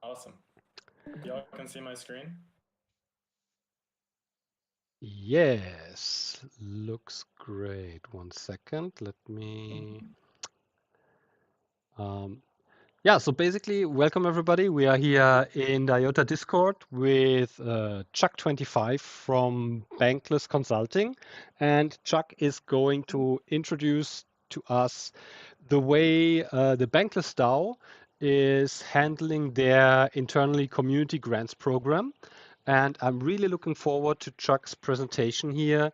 Awesome. Y'all can see my screen? Yes, looks great. One second, let me. So basically, welcome everybody. We are here in the IOTA Discord with Chuck25 from Bankless Consulting. And Chuck is going to introduce to us the way the Bankless DAO is handling their internally community grants program. And I'm really looking forward to Chuck's presentation here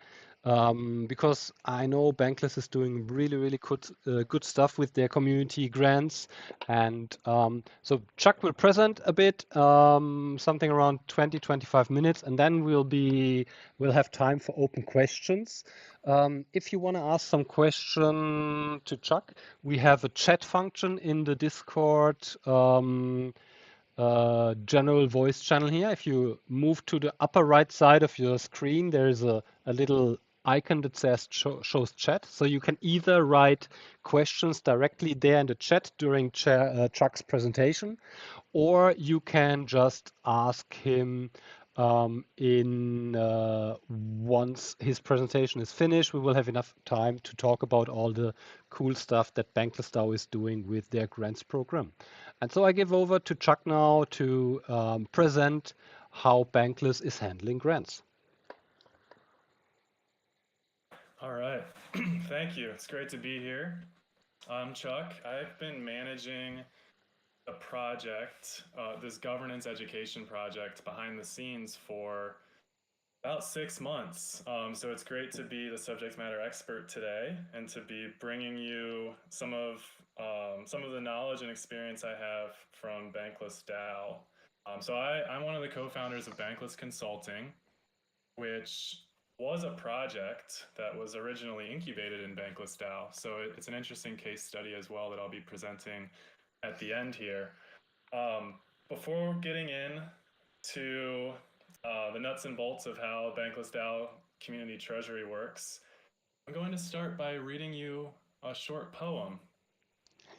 because I know Bankless is doing really good stuff with their community grants. And so Chuck will present a bit, something around 20-25 minutes, and then we'll have time for open questions. If you want to ask some question to Chuck, we have a chat function in the Discord general voice channel here. If you move to the upper right side of your screen, there is a little icon that says shows chat. So you can either write questions directly there in the chat during Chuck's presentation, or you can just ask him once his presentation is finished. We will have enough time to talk about all the cool stuff that BanklessDAO is doing with their grants program. And so I give over to Chuck now to present how Bankless is handling grants. All right. Thank you. It's great to be here. I'm Chuck. I've been managing a project, this governance education project behind the scenes for about 6 months. So it's great to be the subject matter expert today and to be bringing you some of the knowledge and experience I have from BanklessDAO. So I'm one of the co-founders of Bankless Consulting, which was a project that was originally incubated in BanklessDAO. So it's an interesting case study as well that I'll be presenting at the end here. Before getting in to the nuts and bolts of how BanklessDAO Community Treasury works, I'm going to start by reading you a short poem.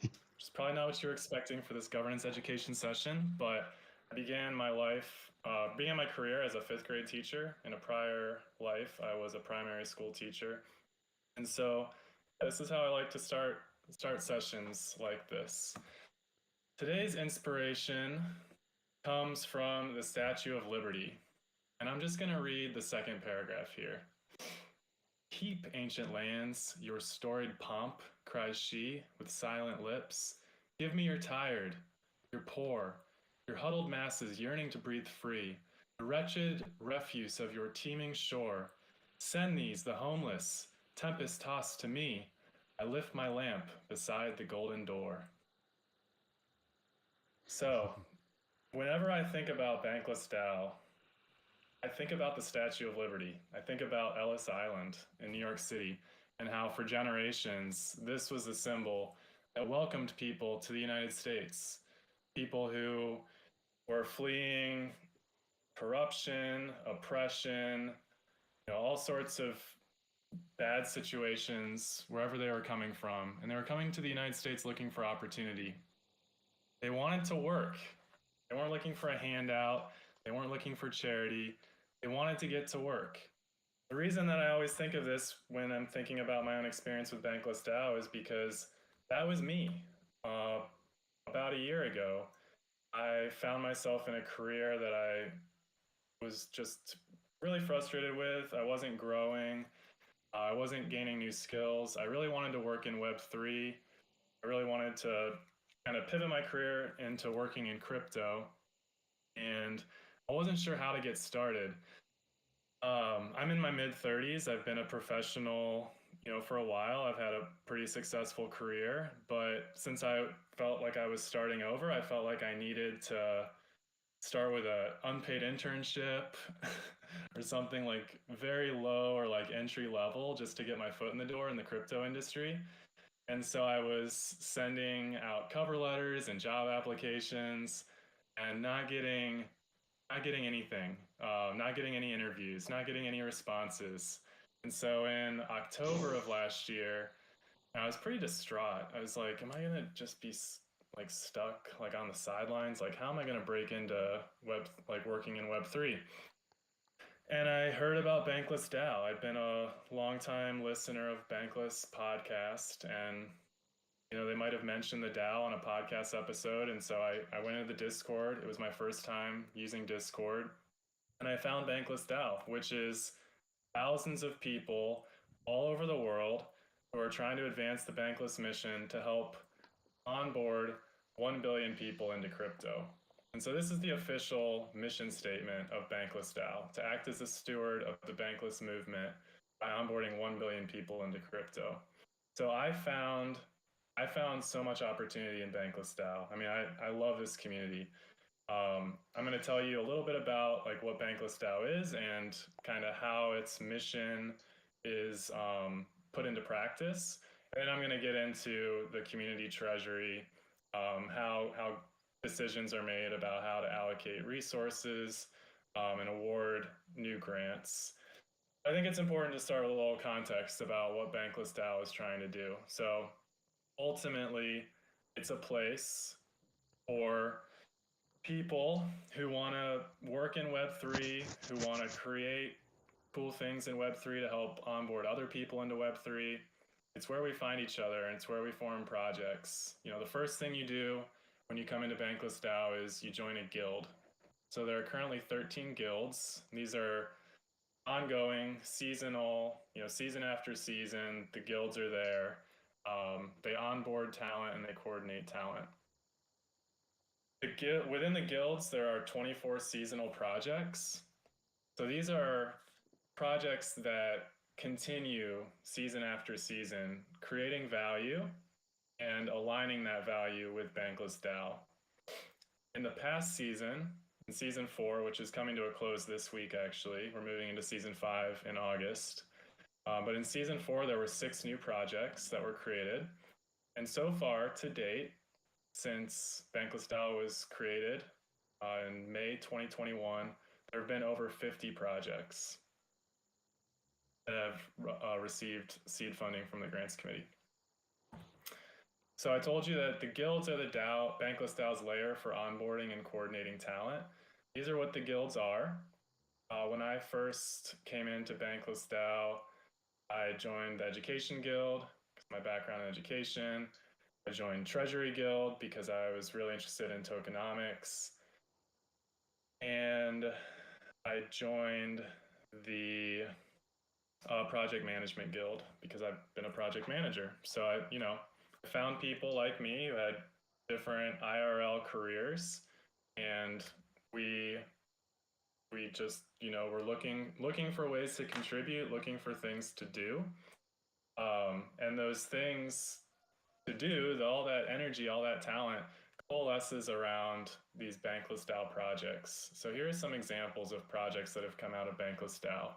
Which is probably not what you were expecting for this governance education session, but I began my career as a 5th grade teacher. In a prior life, I was a primary school teacher. And so this is how I like to start sessions like this. Today's inspiration comes from the Statue of Liberty. And I'm just going to read the second paragraph here. Keep, ancient lands, your storied pomp, cries she with silent lips. Give me your tired, your poor, your huddled masses yearning to breathe free, the wretched refuse of your teeming shore. Send these, the homeless, tempest tossed to me. I lift my lamp beside the golden door. So, whenever I think about BanklessDAO, I think about the Statue of Liberty. I think about Ellis Island in New York City and how for generations this was a symbol that welcomed people to the United States. People who were fleeing corruption, oppression, all sorts of bad situations wherever they were coming from. And they were coming to the United States looking for opportunity. They wanted to work. They weren't looking for a handout. They weren't looking for charity. They wanted to get to work. The reason that I always think of this when I'm thinking about my own experience with BanklessDAO is because that was me. About a year ago, I found myself in a career that I was just really frustrated with. I wasn't growing. I wasn't gaining new skills. I really wanted to work in Web3. I really wanted to kind of pivot my career into working in crypto. And I wasn't sure how to get started. I'm in my mid-30s. I've been a professional, for a while. I've had a pretty successful career, but since I felt like I was starting over, I felt like I needed to start with an unpaid internship or something like very low or like entry level just to get my foot in the door in the crypto industry. And so I was sending out cover letters and job applications and not getting anything, not getting any interviews, not getting any responses. And so in October of last year, I was pretty distraught. I was like, am I going to just be like stuck like on the sidelines, like how am I going to break into working in Web3? And I heard about BanklessDAO. I've been a longtime listener of Bankless podcast, and they might have mentioned the DAO on a podcast episode. And so I went into the Discord. It was my first time using Discord. And I found BanklessDAO, which is thousands of people all over the world who are trying to advance the Bankless mission to help onboard 1 billion people into crypto. And so this is the official mission statement of BanklessDAO, to act as a steward of the Bankless movement by onboarding 1 billion people into crypto. So I found so much opportunity in BanklessDAO. I mean, I love this community. I'm going to tell you a little bit about like what BanklessDAO is and kind of how its mission is put into practice. And then I'm going to get into the community treasury, how decisions are made about how to allocate resources and award new grants. I think it's important to start with a little context about what BanklessDAO is trying to do. So ultimately, it's a place for people who want to work in Web3, who want to create cool things in Web3 to help onboard other people into Web3. It's where we find each other, and it's where we form projects. The first thing you do when you come into BanklessDAO is you join a guild. So there are currently 13 guilds. These are ongoing, seasonal, season after season. The guilds are there. They onboard talent and they coordinate talent. Within the guilds, there are 24 seasonal projects. So these are projects that continue season after season, creating value and aligning that value with BanklessDAO. In the past season, in season 4, which is coming to a close this week, actually, we're moving into season 5 in August. But in season 4, there were 6 new projects that were created. And so far, to date, since BanklessDAO was created in May 2021, there have been over 50 projects that have received seed funding from the Grants Committee. So I told you that the guilds are the BanklessDAO's layer for onboarding and coordinating talent. These are what the guilds are. When I first came into BanklessDAO, I joined the Education Guild because my background in education. I joined Treasury Guild because I was really interested in tokenomics. And I joined the Project Management Guild because I've been a project manager. So I found people like me who had different IRL careers, and we just were looking for ways to contribute, looking for things to do, and those things to do, all that energy, all that talent coalesces around these BanklessDAO projects. So here are some examples of projects that have come out of BanklessDAO.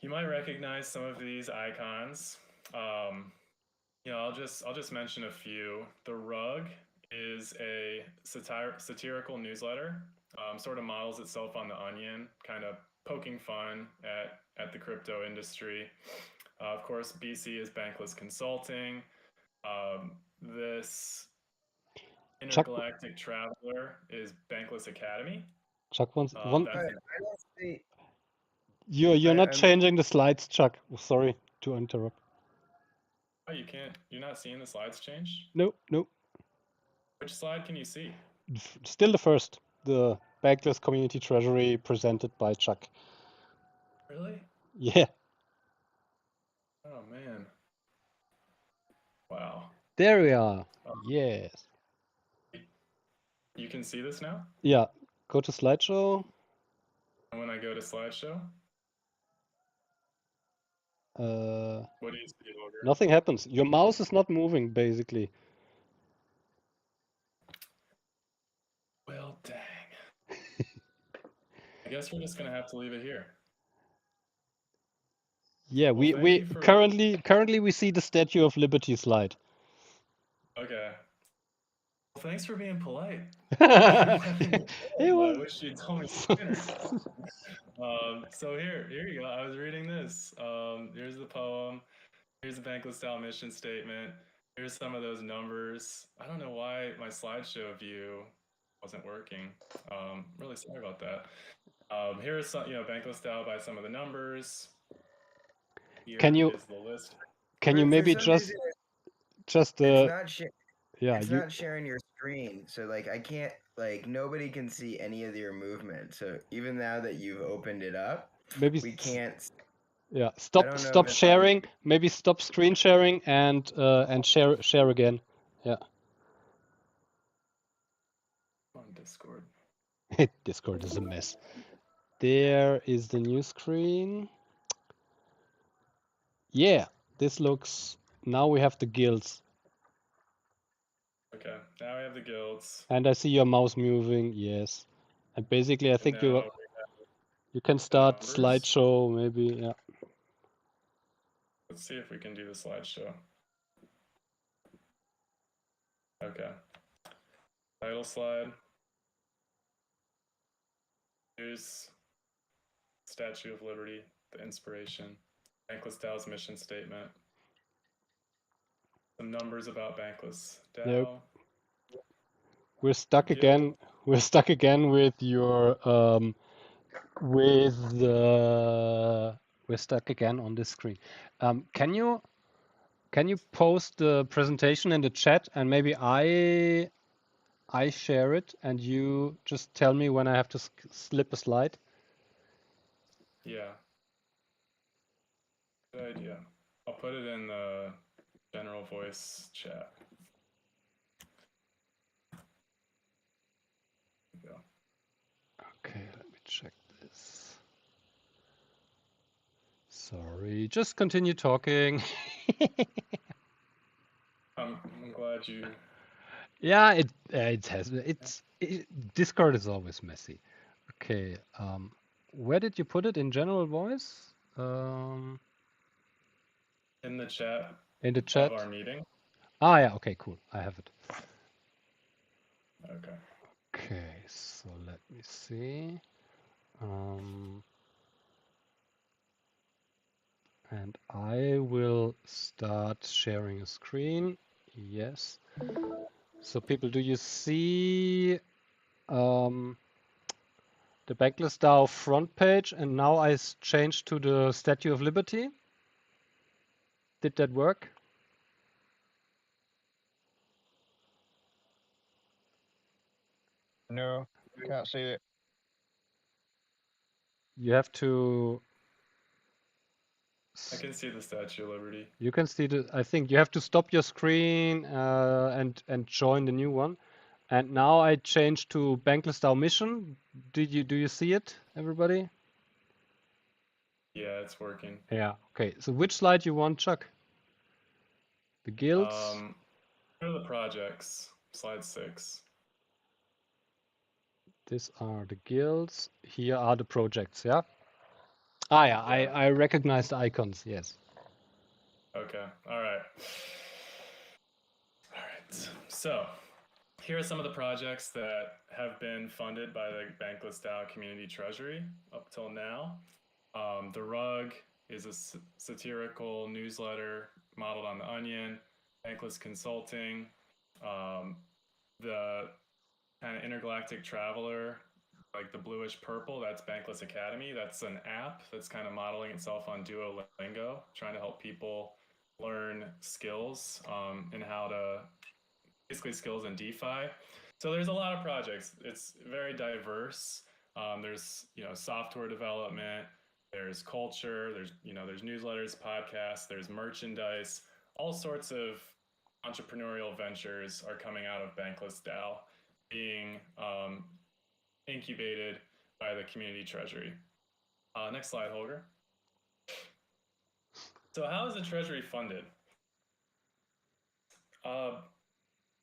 You might recognize some of these icons. I'll just mention a few. The Rug is a satirical newsletter, sort of models itself on The Onion, kind of poking fun at the crypto industry. Of course, BC is Bankless Consulting. This Intergalactic Traveler is Bankless Academy. Chuck, one. I don't see. You're not changing the slides, Chuck. Sorry to interrupt. Oh, you can't. You're not seeing the slides change? No. Which slide can you see? Still the first. The Bankless Community Treasury presented by Chuck. Really? Yeah. Oh, man. Wow. There we are. Yes. You can see this now? Yeah. Go to slideshow. And when I go to slideshow? What do you see, Holger? Nothing happens. Your mouse is not moving, basically. Well, dang. I guess we're just gonna have to leave it here. Yeah, Well, we currently we see the Statue of Liberty slide. Okay. Well, thanks for being polite. It was... I wish you'd told me sooner. So here you go. I was reading this. Here's the poem. Here's the BanklessDAO mission statement. Here's some of those numbers. I don't know why my slideshow view wasn't working. Really sorry about that. Here's some, BanklessDAO by some of the numbers. Here Can you is the list. can you For maybe some reason, just it's not yeah, it's you not sharing your screen, so like I can't, like nobody can see any of your movement. So even now that you've opened it up, maybe we can't. yeah, I stop don't know stop if it's sharing, maybe stop screen sharing and share again. Yeah. On Discord. Discord is a mess. There is the new screen. Yeah, this looks, now we have the guilds. Okay, now we have the guilds. And I see your mouse moving, yes. And basically I think Now you can start numbers. slideshow maybe, yeah. Let's see if we can do the slideshow. Okay. Title slide. Here's Statue of Liberty, the inspiration. BanklessDAO's mission statement. Some numbers about BanklessDAO. Nope. We're stuck again. We're stuck again with your we're stuck again on this screen. Can you post the presentation in the chat and maybe I share it and you just tell me when I have to slip a slide? Yeah. Good idea. I'll put it in the general voice chat. There we go. Okay, let me check this. Sorry, just continue talking. I'm glad you. Yeah, Discord is always messy. Okay, where did you put it in general voice? In the chat. In the chat. Of our meeting. Ah, yeah. Okay, cool. I have it. Okay. Okay, so let me see. And I will start sharing a screen. Yes. So people, do you see the BanklessDAO front page? And now I changed to the Statue of Liberty. Did that work? No, can't see it. You have to. I can see the Statue of Liberty. You can see the. I think you have to stop your screen and join the new one. And now I changed to BanklessDAO mission. Do you see it, everybody? Yeah, it's working. Yeah. Okay. So which slide you want, Chuck? The guilds. Here are the projects. Slide 6. These are the guilds. Here are the projects. Yeah. Ah, yeah. I recognize the icons. Yes. Okay. All right. All right. So here are some of the projects that have been funded by the BanklessDAO Community Treasury up till now. The Rug is a satirical newsletter modeled on The Onion. Bankless Consulting, the kind of intergalactic traveler, like the bluish purple, that's Bankless Academy. That's an app that's kind of modeling itself on Duolingo, trying to help people learn skills and how to, basically skills in DeFi. So there's a lot of projects. It's very diverse. There's software development, there's culture, there's newsletters, podcasts, there's merchandise, all sorts of entrepreneurial ventures are coming out of BanklessDAO, being incubated by the community treasury. Next slide, Holger. So how is the treasury funded?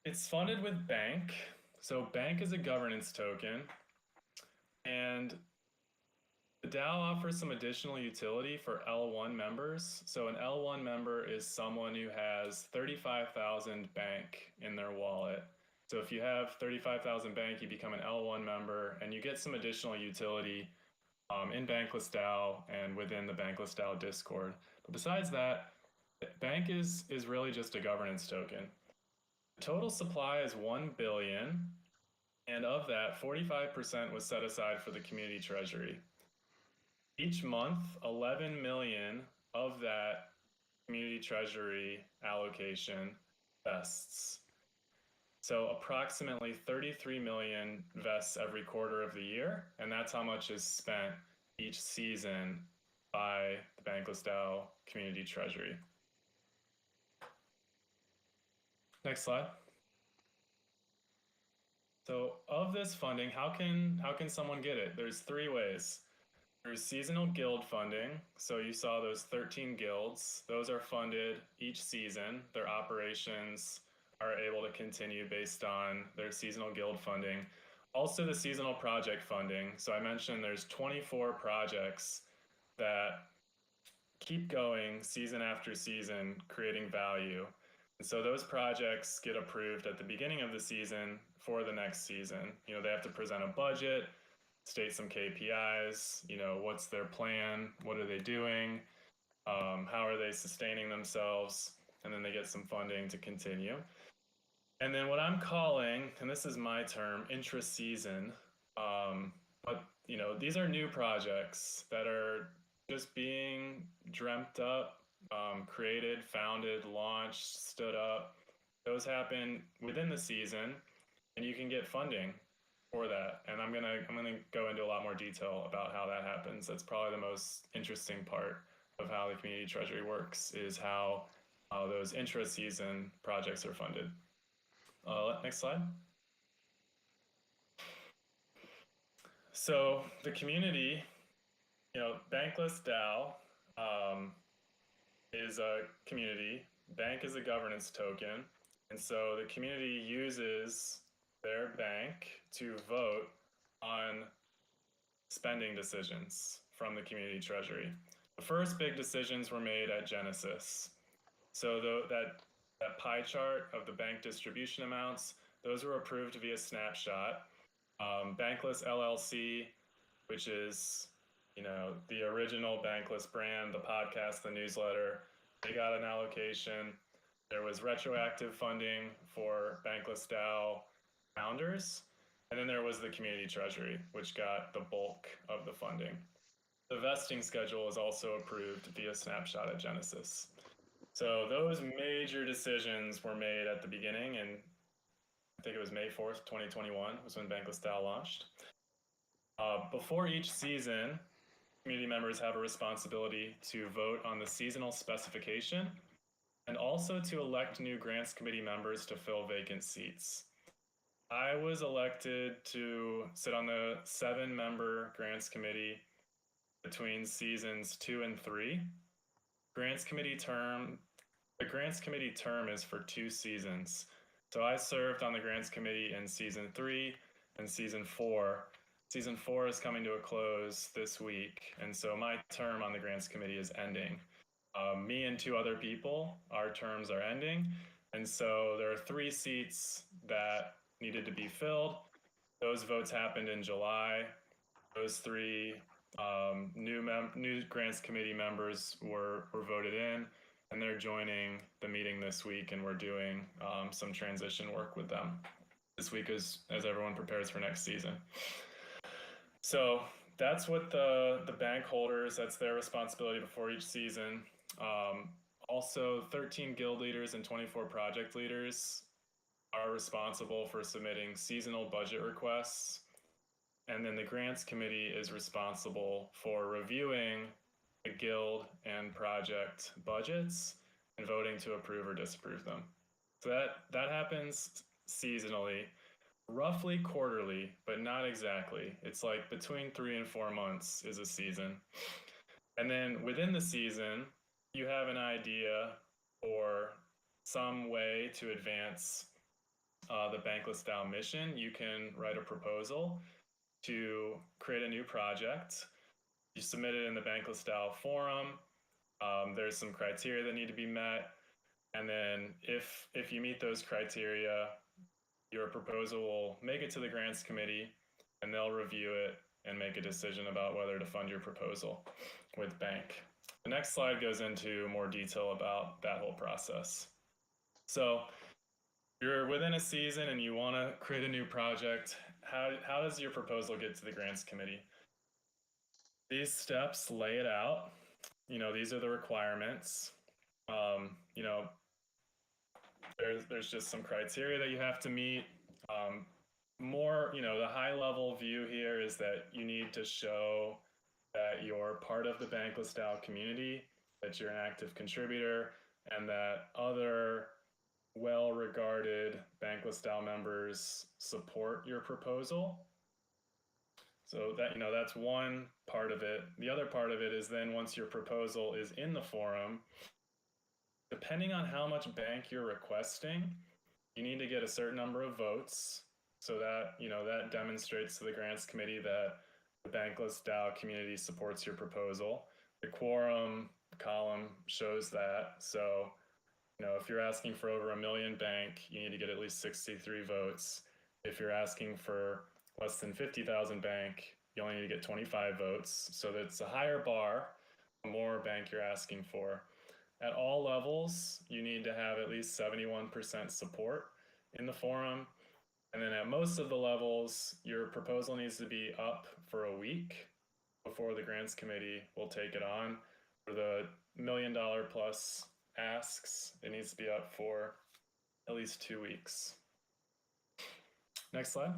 It's funded with Bank. So Bank is a governance token, and the DAO offers some additional utility for L1 members. So an L1 member is someone who has 35,000 Bank in their wallet. So if you have 35,000 Bank, you become an L1 member, and you get some additional utility in BanklessDAO and within the BanklessDAO Discord. But besides that, Bank is really just a governance token. The total supply is 1 billion, and of that, 45% was set aside for the community treasury. Each month, 11 million of that community treasury allocation vests. So approximately 33 million vests every quarter of the year, and that's how much is spent each season by the BanklessDAO community treasury. Next slide. So of this funding, how can someone get it? There's three ways. There's seasonal guild funding. So you saw those 13 guilds. Those are funded each season. Their operations are able to continue based on their seasonal guild funding. Also the seasonal project funding. So I mentioned there's 24 projects that keep going season after season, creating value. And so those projects get approved at the beginning of the season for the next season. You know, they have to present a budget, state some KPIs, you know, what's their plan, what are they doing, how are they sustaining themselves, and then they get some funding to continue. And then what I'm calling, and this is my term, intra-season, but you know, these are new projects that are just being dreamt up, created, founded, launched, stood up. Those happen within the season, and you can get funding for that. And I'm gonna go into a lot more detail about how that happens. That's probably the most interesting part of how the community treasury works, is how those intra-season projects are funded. Next slide. So the community, you know, BanklessDAO is a community. Bank is a governance token. And so the community uses their bank to vote on spending decisions from the community treasury. The first big decisions were made at Genesis. So that pie chart of the bank distribution amounts, those were approved via snapshot. Bankless LLC, which is, you know, the original Bankless brand, the podcast, the newsletter, they got an allocation. There was retroactive funding for BanklessDAO founders. And then there was the community treasury, which got the bulk of the funding. The vesting schedule is also approved via snapshot at Genesis. So those major decisions were made at the beginning, and I think it was May 4th, 2021 was when BanklessDAO launched. Before each season, community members have a responsibility to vote on the seasonal specification and also to elect new grants committee members to fill vacant seats. I was elected to sit on the 7-member grants committee between seasons 2 and 3. The grants committee term is for 2 seasons. So I served on the grants committee in season 3 and season 4. Season 4 is coming to a close this week, and so my term on the grants committee is ending. Me and 2 other people, our terms are ending, and so there are 3 seats that needed to be filled. Those votes happened in July. Those 3 new grants committee members were voted in, and they're joining the meeting this week, and we're doing some transition work with them this week as everyone prepares for next season. So that's what the bank holders, that's their responsibility before each season. Also, 13 guild leaders and 24 project leaders are responsible for submitting seasonal budget requests. And then the grants committee is responsible for reviewing the guild and project budgets and voting to approve or disapprove them. So that happens seasonally, roughly quarterly, but not exactly. It's like between 3 and 4 months is a season. And then within the season, you have an idea or some way to advance the BanklessDAO mission. You can write a proposal to create a new project. You submit it in the BanklessDAO forum. There's some criteria that need to be met. And then if you meet those criteria, your proposal will make it to the grants committee, and they'll review it and make a decision about whether to fund your proposal with bank. The next slide goes into more detail about that whole process. So you're within a season and you want to create a new project. How does your proposal get to the grants committee? These steps lay it out. These are the requirements. You know, there's just some criteria that you have to meet. The high level view here is that you need to show that you're part of the BanklessDAO community, that you're an active contributor, and that other well-regarded BanklessDAO members support your proposal. So that's one part of it. The other part of it is then once your proposal is in the forum, depending on how much bank you're requesting, you need to get a certain number of votes. So that demonstrates to the grants committee that the BanklessDAO community supports your proposal. The quorum column shows that. So, if you're asking for over $1 million bank, you need to get at least 63 votes. If you're asking for less than 50,000 bank, you only need to get 25 votes. So that's a higher bar, the more bank you're asking for. At all levels, you need to have at least 71% support in the forum. And then at most of the levels, your proposal needs to be up for a week before the grants committee will take it on. For the $1 million plus asks, it needs to be up for at least 2 weeks. Next slide.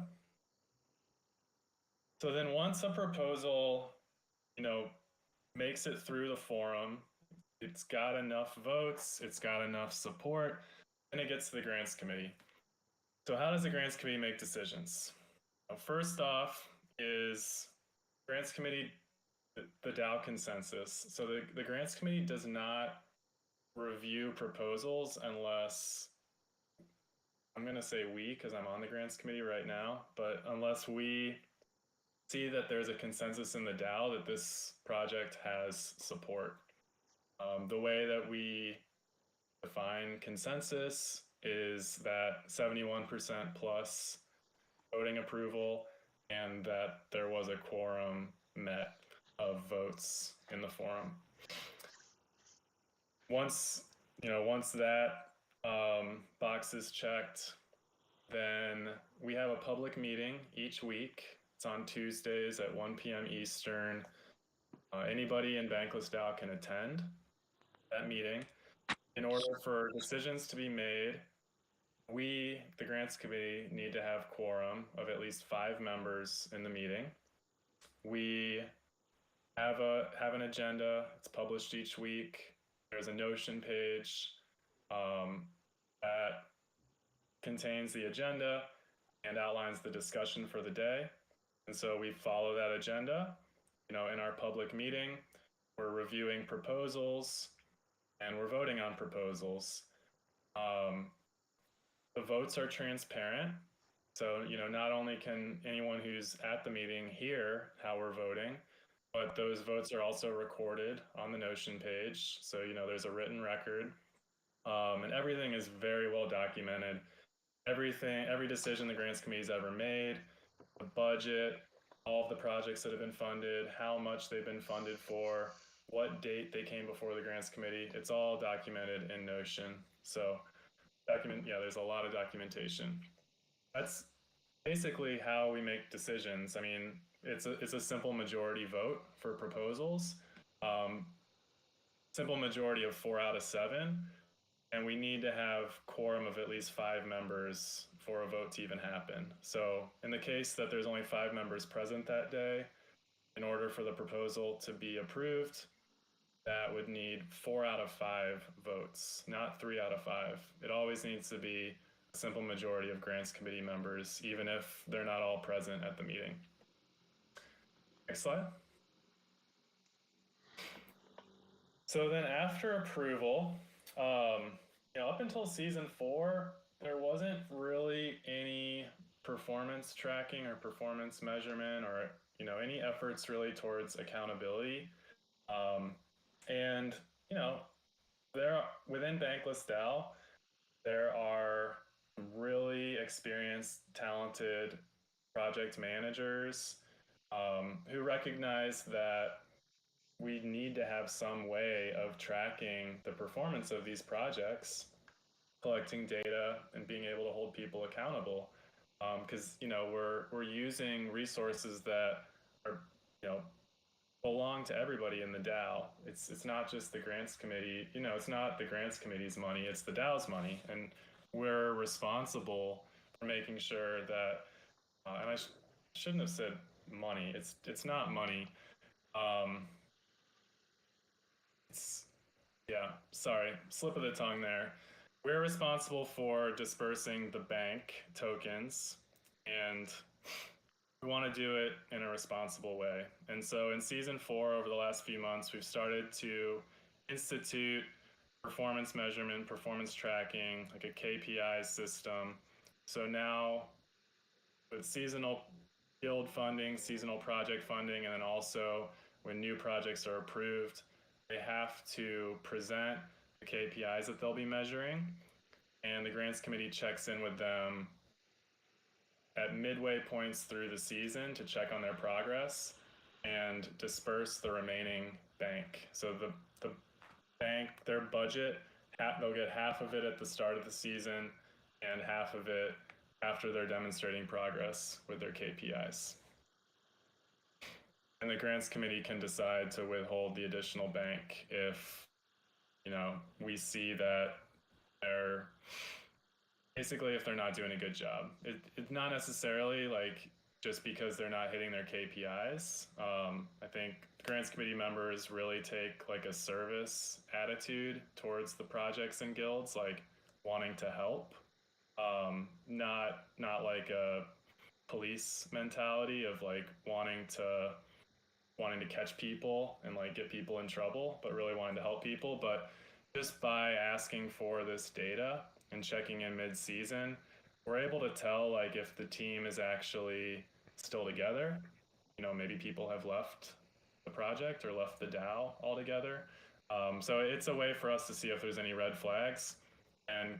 So then once a proposal, makes it through the forum, it's got enough votes, it's got enough support, and it gets to the grants committee. So how does the grants committee make decisions? First off is grants committee, the DAO consensus. So the grants committee does not review proposals unless, I'm going to say we, because I'm on the grants committee right now, but unless we see that there's a consensus in the DAO that this project has support. The way that we define consensus is that 71% plus voting approval and that there was a quorum met of votes in the forum. Once that box is checked, then we have a public meeting each week. It's on Tuesdays at 1 p.m. Eastern. Anybody in BanklessDAO can attend that meeting. In order for decisions to be made, we, the grants committee, need to have quorum of at least 5 members in the meeting. We have an agenda. It's published each week. There's a Notion page that contains the agenda and outlines the discussion for the day. And so we follow that agenda. In our public meeting, we're reviewing proposals and we're voting on proposals. The votes are transparent. So, not only can anyone who's at the meeting hear how we're voting, but those votes are also recorded on the Notion page. So, there's a written record. And everything is very well documented. Every decision the grants committee's ever made, the budget, all of the projects that have been funded, how much they've been funded for, what date they came before the grants committee, it's all documented in Notion. So there's a lot of documentation. That's basically how we make decisions. I mean, it's a simple majority vote for proposals. Simple majority of 4 out of 7. And we need to have quorum of at least 5 members for a vote to even happen. So in the case that there's only 5 members present that day, in order for the proposal to be approved, that would need 4 out of 5 votes, not 3 out of 5. It always needs to be a simple majority of grants committee members, even if they're not all present at the meeting. Next slide. So then after approval, up until season 4, there wasn't really any performance tracking or performance measurement or any efforts really towards accountability. And there within BanklessDAO, there are really experienced, talented project managers who recognize that we need to have some way of tracking the performance of these projects, collecting data, and being able to hold people accountable. Because we're using resources that are belong to everybody in the DAO. It's not just the grants committee. It's not the grants committee's money. It's the DAO's money, and we're responsible for making sure that. And I shouldn't have said money. It's not money. It's sorry, slip of the tongue there. We're responsible for dispersing the bank tokens, and we want to do it in a responsible way. And so in season 4, over the last few months, we've started to institute performance measurement, performance tracking, like a KPI system. So now with seasonal guild funding, seasonal project funding, and then also when new projects are approved, they have to present the KPIs that they'll be measuring, and the grants committee checks in with them at midway points through the season to check on their progress and disperse the remaining bank. So the bank, their budget, they'll get half of it at the start of the season and half of it after they're demonstrating progress with their KPIs. And the grants committee can decide to withhold the additional bank if we see that they're basically if they're not doing a good job. It's not necessarily like just because they're not hitting their KPIs. I think grants committee members really take like a service attitude towards the projects and guilds, like wanting to help, not like a police mentality of like wanting to catch people and like get people in trouble, but really wanting to help people. But just by asking for this data and checking in mid-season, we're able to tell like if the team is actually still together. Maybe people have left the project or left the DAO altogether. So it's a way for us to see if there's any red flags and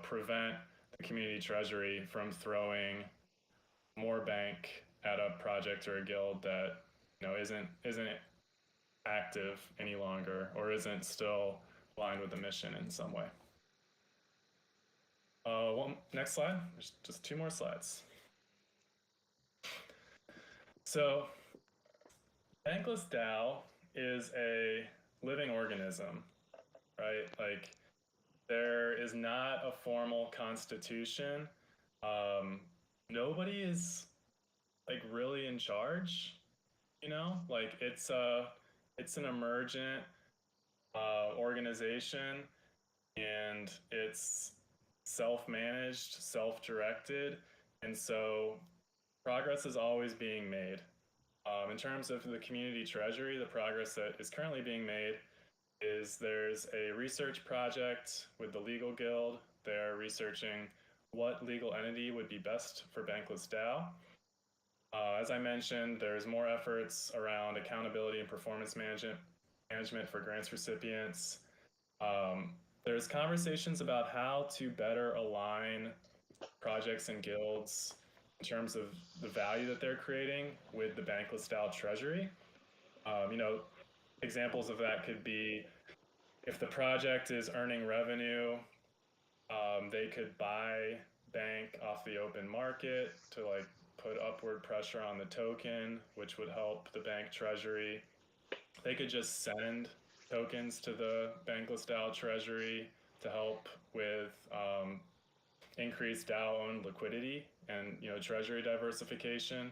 prevent the community treasury from throwing more bank at a project or a guild that isn't active any longer or isn't still aligned with the mission in some way. Next slide. There's just 2 more slides. So BanklessDAO is a living organism, right? Like there is not a formal constitution. Nobody is like really in charge, like it's an emergent organization, and it's self-managed, self-directed, and so progress is always being made. In terms of the community treasury, the progress that is currently being made is there's a research project with the legal guild. They're researching what legal entity would be best for BanklessDAO. As I mentioned, there's more efforts around accountability and performance management for grants recipients. There's conversations about how to better align projects and guilds in terms of the value that they're creating with the BanklessDAO treasury. Examples of that could be if the project is earning revenue, they could buy bank off the open market to like put upward pressure on the token, which would help the bank treasury. They could just send tokens to the BanklessDAO treasury to help with increased DAO-owned liquidity and treasury diversification.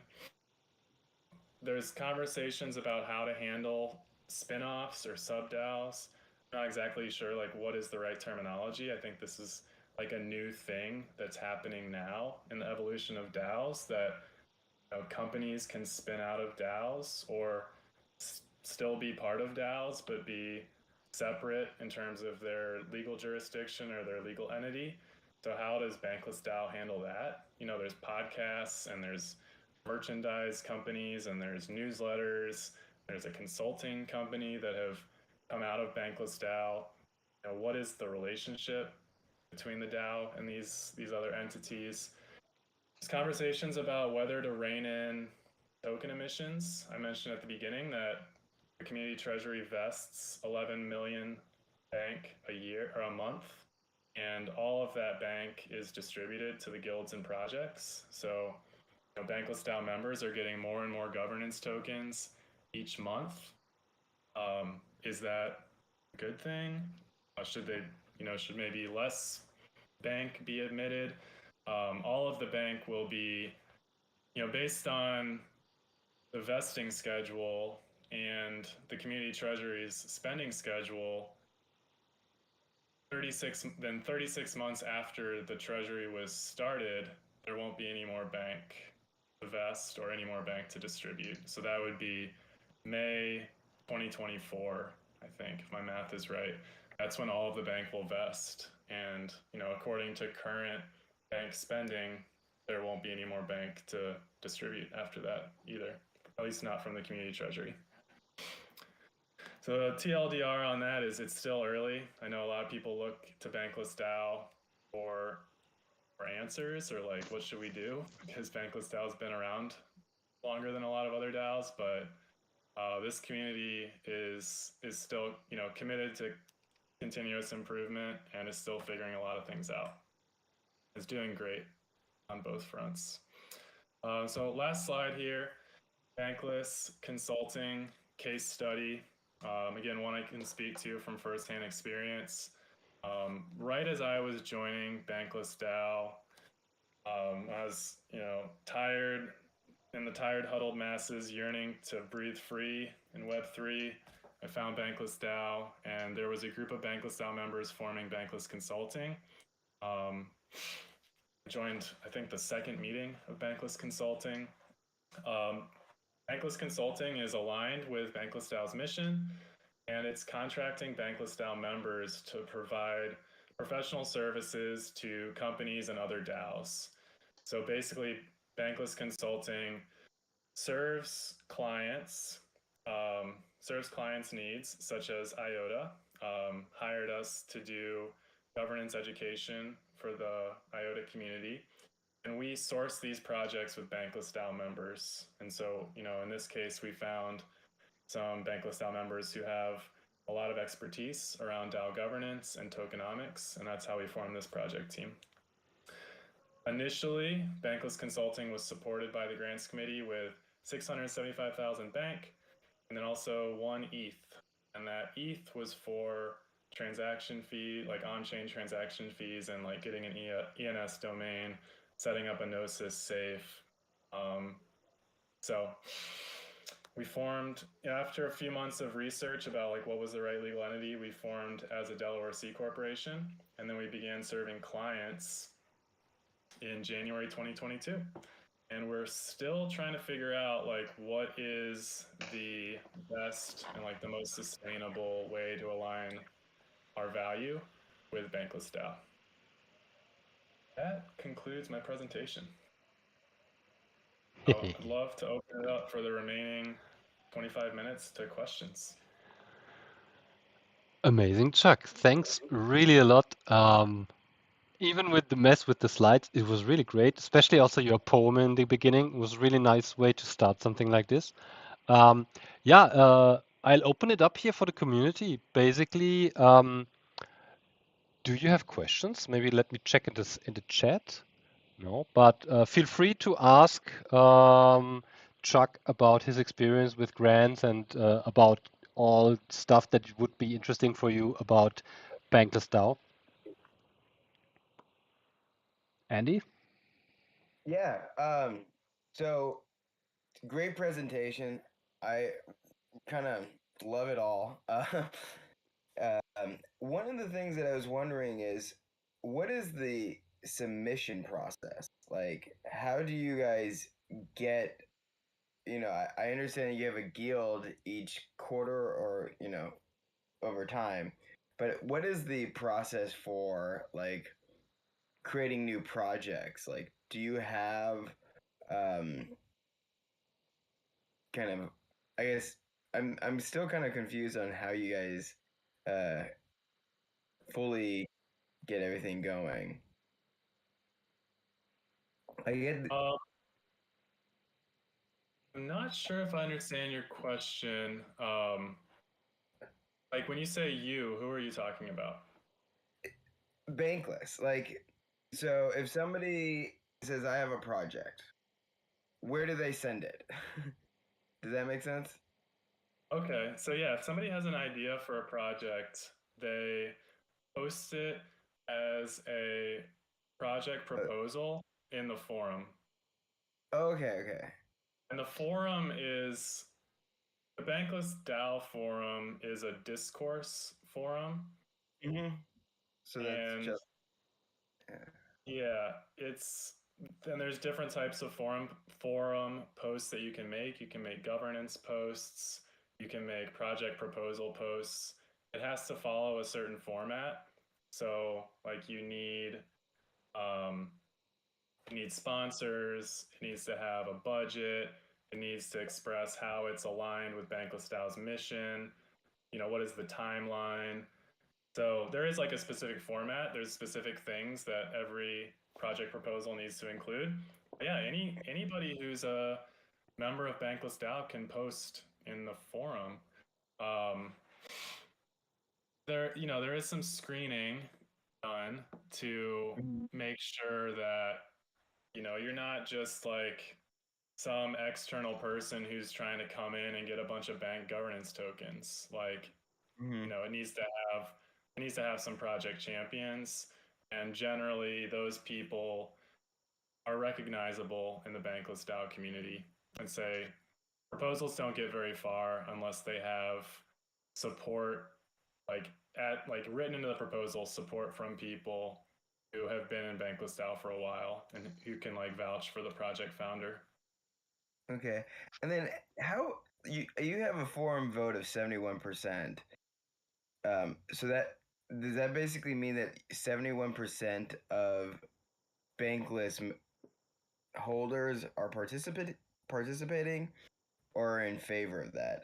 There's conversations about how to handle spin-offs or sub-DAOs. I'm not exactly sure like what is the right terminology. I think this is like a new thing that's happening now in the evolution of DAOs, that companies can spin out of DAOs or still be part of DAOs but be separate in terms of their legal jurisdiction or their legal entity. So how does BanklessDAO handle that? There's podcasts and there's merchandise companies and there's newsletters. There's a consulting company that have come out of BanklessDAO. What is the relationship between the DAO and these other entities? There's conversations about whether to rein in token emissions. I mentioned at the beginning that the community treasury vests 11 million bank a year or a month, and all of that bank is distributed to the guilds and projects. So BanklessDAO members are getting more and more governance tokens each month. Is that a good thing? Should they, should maybe less bank be admitted? All of the bank will be, based on the vesting schedule and the community treasury's spending schedule. 36 months after the treasury was started, there won't be any more bank to vest or any more bank to distribute. So that would be May 2024, I think, if my math is right. That's when all of the bank will vest. And, according to current bank spending, there won't be any more bank to distribute after that either, at least not from the community treasury. So TLDR on that is it's still early. I know a lot of people look to BanklessDAO for answers, or like, what should we do? Because BanklessDAO has been around longer than a lot of other DAOs, but this community is still committed to continuous improvement and is still figuring a lot of things out. It's doing great on both fronts. So last slide here, Bankless Consulting case study. Again, one I can speak to from firsthand experience. Right as I was joining BanklessDAO, I was, tired, in the tired, huddled masses yearning to breathe free in Web3. I found BanklessDAO, and there was a group of BanklessDAO members forming Bankless Consulting. I joined, I think, the second meeting of Bankless Consulting. Bankless Consulting is aligned with BanklessDAO's mission, and it's contracting BanklessDAO members to provide professional services to companies and other DAOs. So basically, Bankless Consulting serves clients' needs, such as IOTA, hired us to do governance education for the IOTA community. And we source these projects with BanklessDAO members. And so, in this case, we found some BanklessDAO members who have a lot of expertise around DAO governance and tokenomics, and that's how we formed this project team. Initially, Bankless Consulting was supported by the grants committee with 675,000 bank, and then also 1 ETH. And that ETH was for transaction fee, like on-chain transaction fees, and like getting an ENS domain, setting up a Gnosis safe. So we formed, after a few months of research about like what was the right legal entity, we formed as a Delaware C corporation, and then we began serving clients in January 2022. And we're still trying to figure out like what is the best and like the most sustainable way to align our value with BanklessDAO. That concludes my presentation. I'd love to open it up for the remaining 25 minutes to questions. Amazing, Chuck. Thanks really a lot. Even with the mess with the slides, it was really great, especially also your poem in the beginning. It was a really nice way to start something like this. I'll open it up here for the community. Basically, do you have questions? Maybe let me check in the chat. No, but feel free to ask Chuck about his experience with grants and about all stuff that would be interesting for you about BanklessDAO. Andy? Yeah. So great presentation. I kind of love it all. One of the things that I was wondering is, what is the submission process? Like, how do you guys get, I understand you have a guild each quarter or, over time, but what is the process for like creating new projects? Like, do you have kind of, I guess I'm still kind of confused on how you guys fully get everything going. I get I'm not sure if I understand your question. Like when you say you, who are you talking about? Bankless. Like, so if somebody says I have a project, where do they send it? Does that make sense? Okay, so yeah, if somebody has an idea for a project, they post it as a project proposal in the forum. Okay, okay. And the forum is the Bankless DAO forum is a discourse forum. Mm-hmm. So that's And just yeah, it's then there's different types of forum posts that you can make. You can make governance posts, you can make project proposal posts. It has to follow a certain format. So like um, you need sponsors, it needs to have a budget, it needs to express how it's aligned with BanklessDAO's mission. What is the timeline? So there is like a specific format. There's specific things that every project proposal needs to include. But yeah, anybody who's a member of BanklessDAO can post in the forum. Um, there is some screening done to make sure that you're not just like some external person who's trying to come in and get a bunch of bank governance tokens. Like mm-hmm. it needs to have some project champions, and generally those people are recognizable in the Bankless DAO community. And say proposals don't get very far unless they have support, like written into the proposal, support from people who have been in Bankless DAO for a while and who can like vouch for the project founder. Okay. And then how you have a forum vote of 71%. So that does that basically mean that 71% of Bankless holders are participating or in favor of that?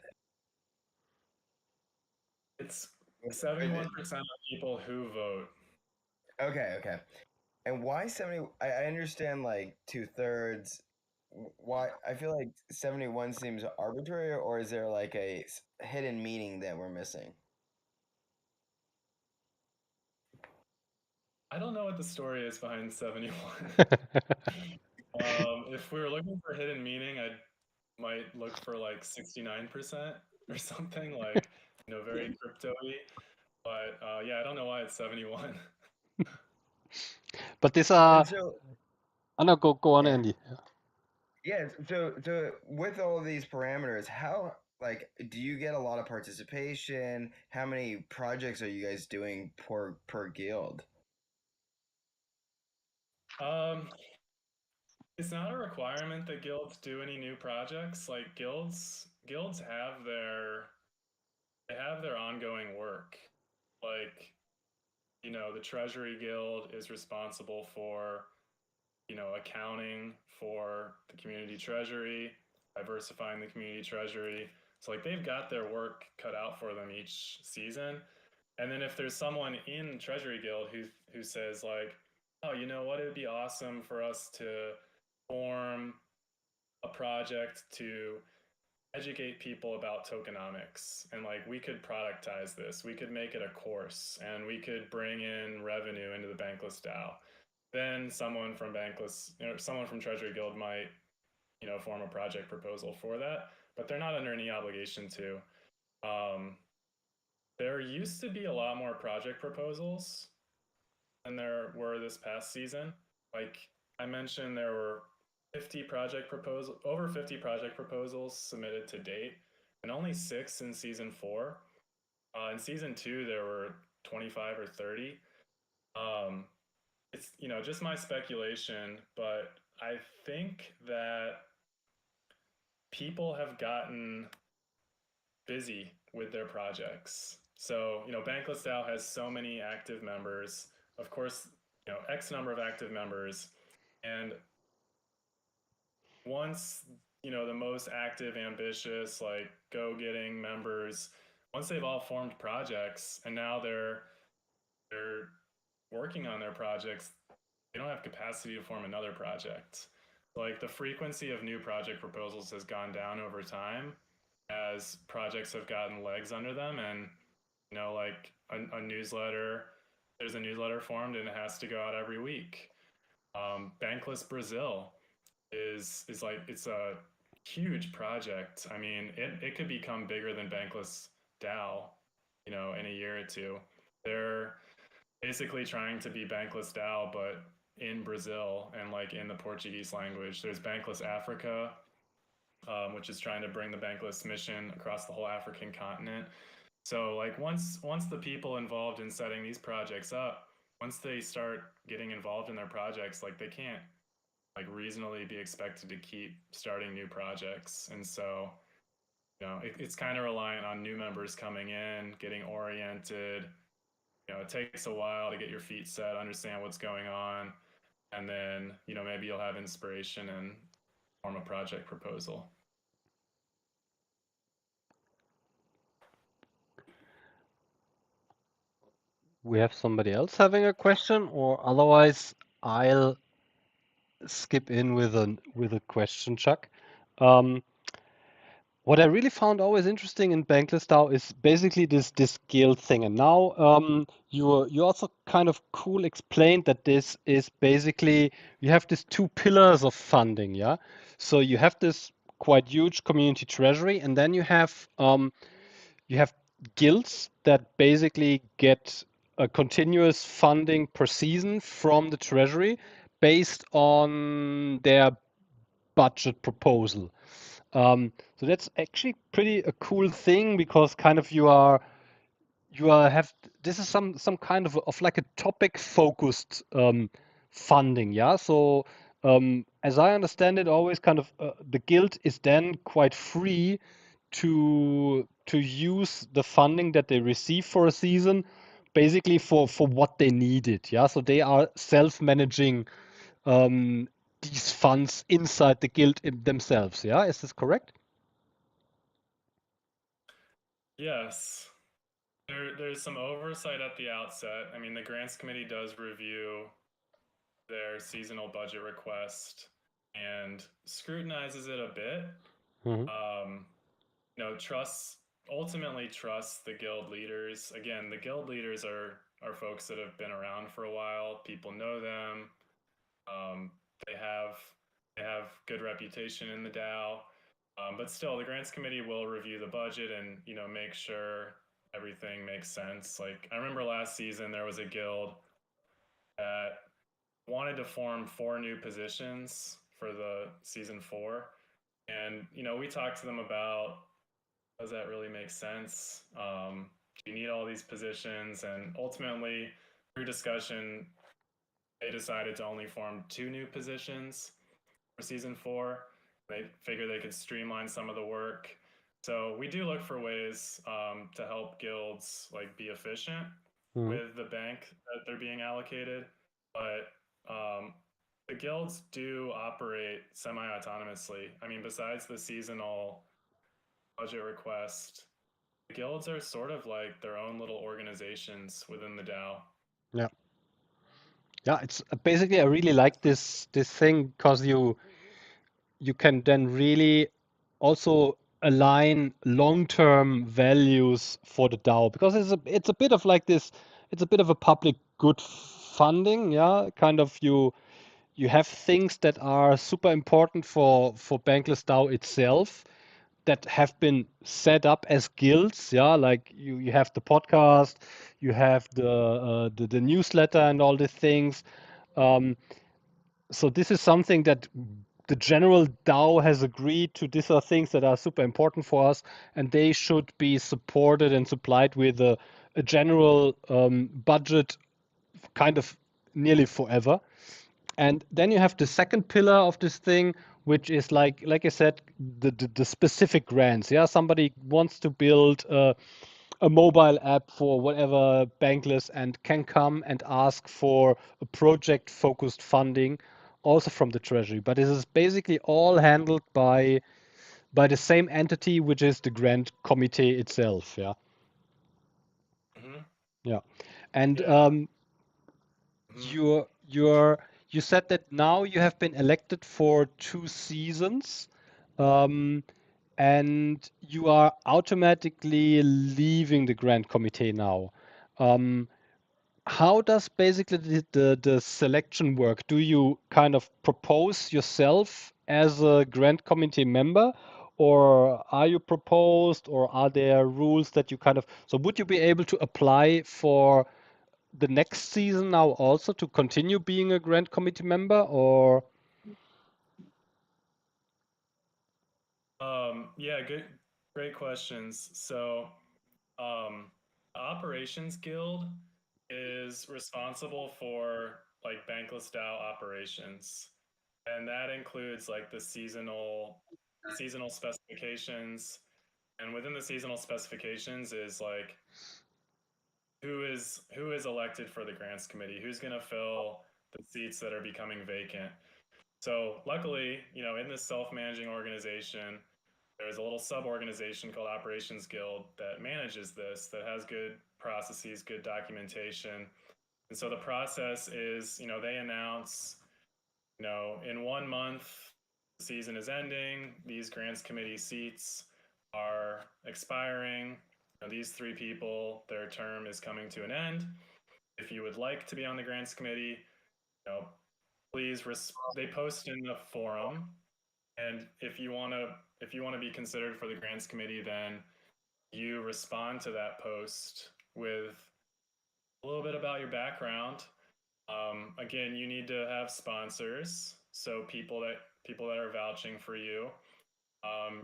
It's Or is it- 71% of people who vote. Okay, okay. And why 70? I understand like 2/3. Why I feel like 71 seems arbitrary, or is there like a hidden meaning that we're missing? I don't know what the story is behind 71. If we were looking for hidden meaning, I might look for like 69% or something like, very crypto-y. But yeah, I don't know why it's 71. But these And are. so, Oh, no, go on, yeah, Andy. yeah. So with all these parameters, how like do you get a lot of participation? How many projects are you guys doing per guild? Um, it's not a requirement that guilds do any new projects. Like guilds have their ongoing work. Like, the Treasury Guild is responsible for accounting for the community treasury, diversifying the community treasury. So like they've got their work cut out for them each season. And then if there's someone in Treasury Guild who says like, oh, you know what, it'd be awesome for us to form a project to educate people about tokenomics, and like we could productize this, we could make it a course, and we could bring in revenue into the Bankless DAO. Then someone from Treasury Guild might, form a project proposal for that, but they're not under any obligation to. Um, there used to be a lot more project proposals than there were this past season. Like I mentioned, there were over 50 project proposals submitted to date, and only 6 in season 4. In season 2, there were 25 or 30. Um, it's just my speculation, but I think that people have gotten busy with their projects. So Bankless DAO has so many active members. Of course, X number of active members, and once the most active, ambitious, like go-getting members, once they've all formed projects and now they're working on their projects, they don't have capacity to form another project. Like the frequency of new project proposals has gone down over time as projects have gotten legs under them, and like a newsletter, there's a newsletter formed and it has to go out every week. Bankless Brazil is like, it's a huge project. I mean, it could become bigger than Bankless DAO, in a year or two. They're basically trying to be Bankless DAO, but in Brazil and like in the Portuguese language. There's Bankless Africa, which is trying to bring the Bankless mission across the whole African continent. So like once the people involved in setting these projects up, once they start getting involved in their projects, like they can't like reasonably be expected to keep starting new projects. And so it's kind of reliant on new members coming in, getting oriented. It takes a while to get your feet set, understand what's going on, and then maybe you'll have inspiration and form a project proposal. We have somebody else having a question, or otherwise I'll skip in with a question, Chuck. What I really found always interesting in BanklessDAO is basically this guild thing. And now you also kind of cool explained that this is basically, you have these two pillars of funding, yeah? So you have this quite huge community treasury, and then you have guilds that basically get a continuous funding per season from the treasury based on their budget proposal. So that's actually pretty a cool thing, because kind of you have, this is some kind of like a topic focused funding, yeah. So as I understand it, always kind of the guild is then quite free to use the funding that they receive for a season, basically for what they need it, yeah. So they are self-managing these funds inside the guild themselves, yeah. Is this correct? Yes. There's some oversight at the outset. I mean, the grants committee does review their seasonal budget request and scrutinizes it a bit. Mm-hmm. Ultimately trusts the guild leaders. Again, the guild leaders are folks that have been around for a while. People know them. They have good reputation in the DAO. But still, the grants committee will review the budget and make sure everything makes sense. Like I remember last season there was a guild that wanted to form 4 new positions for the season 4, and we talked to them about, does that really make sense? Do you need all these positions? And ultimately, through discussion, they decided to only form 2 new positions for season 4. They figured they could streamline some of the work. So we do look for ways to help guilds like be efficient with the bank that they're being allocated. But the guilds do operate semi-autonomously. I mean, besides the seasonal budget request, the guilds are sort of like their own little organizations within the DAO. Yeah. Yeah, it's basically, I really like this thing, because you can then really also align long-term values for the DAO, because it's a bit of like this, it's a bit of a public good funding, yeah. Kind of you have things that are super important for Bankless DAO itself, that have been set up as guilds, yeah. Like you have the podcast, you have the newsletter and all these things. So this is something that the general DAO has agreed to. These are things that are super important for us, and they should be supported and supplied with a general budget, kind of nearly forever. And then you have the second pillar of this thing, which is like I said, the specific grants. Yeah, somebody wants to build a mobile app for whatever Bankless, and can come and ask for a project-focused funding, also from the treasury. But this is basically all handled by the same entity, which is the grant committee itself. Yeah. Mm-hmm. Yeah. And Yeah. your you said that now you have been elected for 2 seasons, and you are automatically leaving the grant committee now. How does basically the selection work? Do you kind of propose yourself as a grant committee member, or are you proposed, or are there rules that you kind of, so would you be able to apply for the next season now also to continue being a grant committee member, or? Yeah, great questions. So, Operations Guild is responsible for like Bankless DAO operations, and that includes like the seasonal specifications. And within the seasonal specifications is like who is elected for the grants committee, who's going to fill the seats that are becoming vacant. So luckily, in this self-managing organization, there's a little sub-organization called Operations Guild that manages this, that has good processes, good documentation. And so the process is, they announce, in 1 month, the season is ending, these grants committee seats are expiring. These 3 people, their term is coming to an end. If you would like to be on the grants committee, please, they post in the forum. And if you want to be considered for the grants committee, then you respond to that post with a little bit about your background. Again, you need to have sponsors, so people that are vouching for you.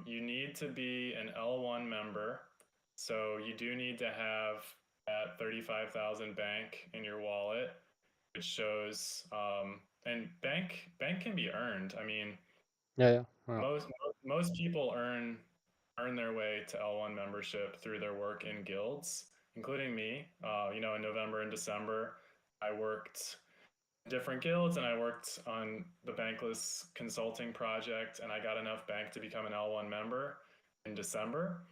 You need to be an L1 member, so you do need to have that 35,000 bank in your wallet, which shows, and bank can be earned. I mean, Yeah. most people earn their way to L1 membership through their work in guilds, including me. In November and December, I worked in different guilds, and I worked on the Bankless consulting project, and I got enough bank to become an L1 member in December.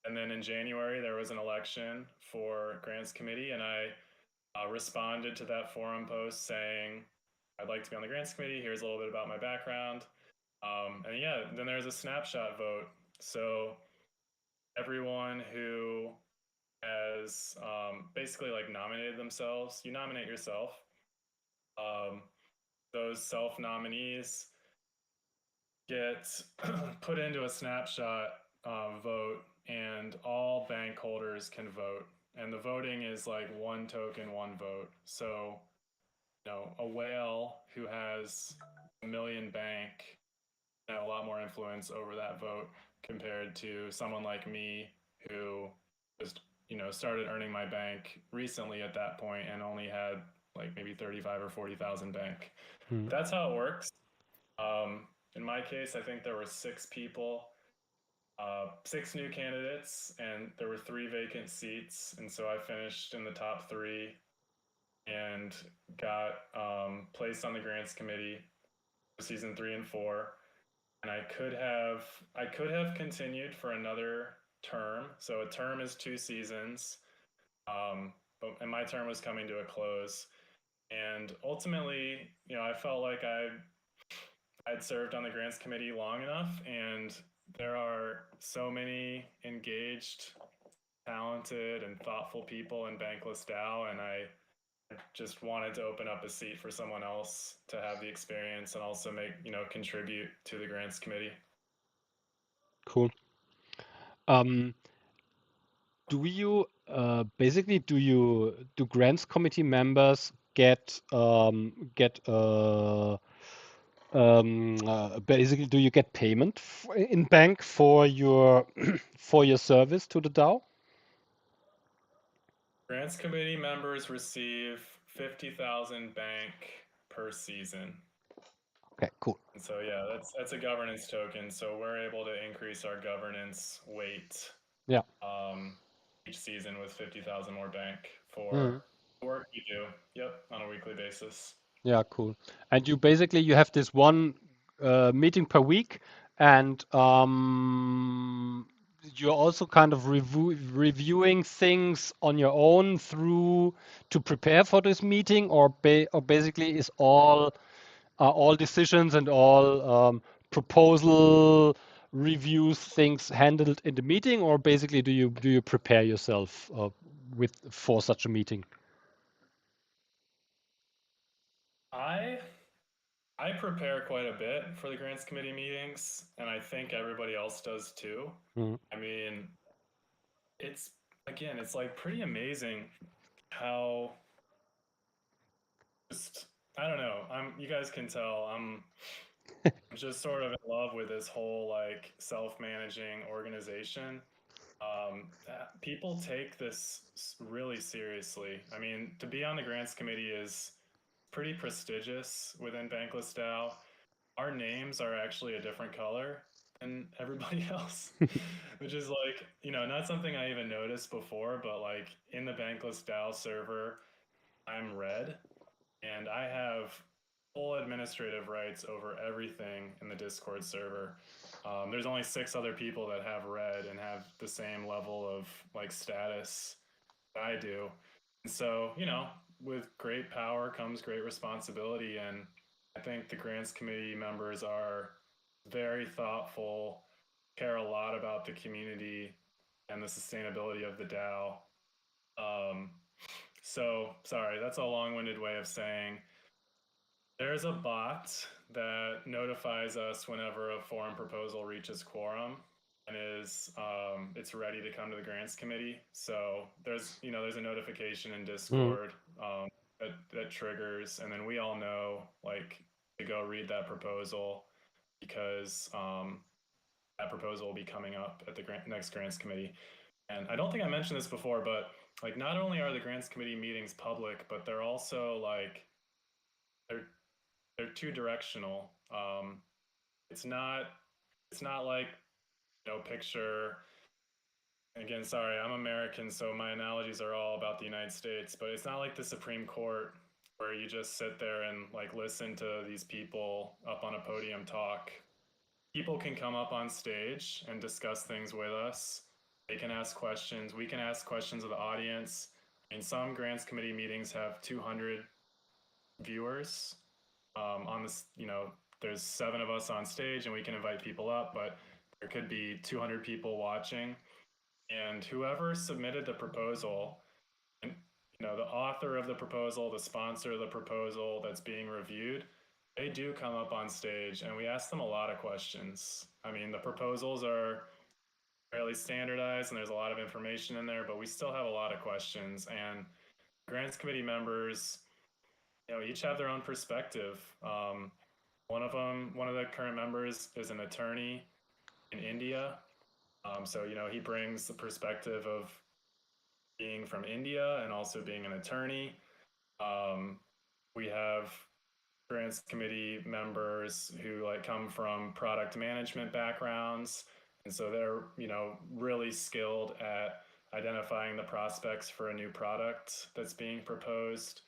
And then in January, there was an election for grants committee, and I responded to that forum post saying, I'd like to be on the grants committee. Here's a little bit about my background. And yeah, then there's a snapshot vote. So everyone who has basically like nominated themselves, you nominate yourself. Those self nominees get put into a snapshot vote, and all bank holders can vote. And the voting is like 1 token, 1 vote. So, a whale who has 1 million bank have a lot more influence over that vote compared to someone like me who just started earning my bank recently at that point and only had like maybe 35 or 40,000 bank. That's how it works. In my case, I think there were 6 people, 6 new candidates, and there were 3 vacant seats, and so I finished in the top 3 and got placed on the grants committee for season 3 and 4. And I could have continued for another term. So a term is 2 seasons, and my term was coming to a close. And ultimately, I felt like I'd served on the grants committee long enough, and there are so many engaged, talented, and thoughtful people in BanklessDAO, and I just wanted to open up a seat for someone else to have the experience and also contribute to the grants committee. Cool. Do you basically do grants committee members get basically do you get payment in bank for your for your service to the DAO? Grants committee members receive 50,000 bank per season. Okay, cool. And so yeah, that's a governance token. So we're able to increase our governance weight. Yeah. Each season with 50,000 more bank for the work we do. Yep, on a weekly basis. Yeah, cool. And you basically you have this one meeting per week, and you're also kind of reviewing things on your own through to prepare for this meeting, or basically is all are all decisions and all proposal reviews things handled in the meeting, or basically do you prepare yourself for such a meeting? I prepare quite a bit for the grants committee meetings, and I think everybody else does too. Mm. I mean, it's like pretty amazing how just I don't know. You guys can tell I'm just sort of in love with this whole like self-managing organization. People take this really seriously. I mean, to be on the grants committee is pretty prestigious within BanklessDAO. Our names are actually a different color than everybody else, which is like, not something I even noticed before, but like in the BanklessDAO server, I'm red and I have full administrative rights over everything in the Discord server. There's only 6 other people that have red and have the same level of like status that I do. And so, with great power comes great responsibility. And I think the grants committee members are very thoughtful, care a lot about the community and the sustainability of the DAO. So, sorry, that's a long-winded way of saying there's a bot that notifies us whenever a forum proposal reaches quorum and it's ready to come to the grants committee. So there's a notification in Discord that triggers, and then we all know like to go read that proposal because that proposal will be coming up at the next grants committee. And I don't think I mentioned this before, but like not only are the grants committee meetings public, but they're also like they're two directional. It's not like picture. Again, sorry, I'm American, so my analogies are all about the United States. But it's not like the Supreme Court where you just sit there and like listen to these people up on a podium talk. People can come up on stage and discuss things with us. They can ask questions. We can ask questions of the audience. And some grants committee meetings have 200 viewers. On this, there's 7 of us on stage and we can invite people up, but there could be 200 people watching. And whoever submitted the proposal, and the author of the proposal, the sponsor of the proposal that's being reviewed, they do come up on stage and we ask them a lot of questions. I mean, the proposals are fairly standardized and there's a lot of information in there, but we still have a lot of questions. And grants committee members, each have their own perspective. One of the current members is an attorney in India. So, he brings the perspective of being from India and also being an attorney. We have grants committee members who come from product management backgrounds. And so they're, really skilled at identifying the prospects for a new product that's being proposed.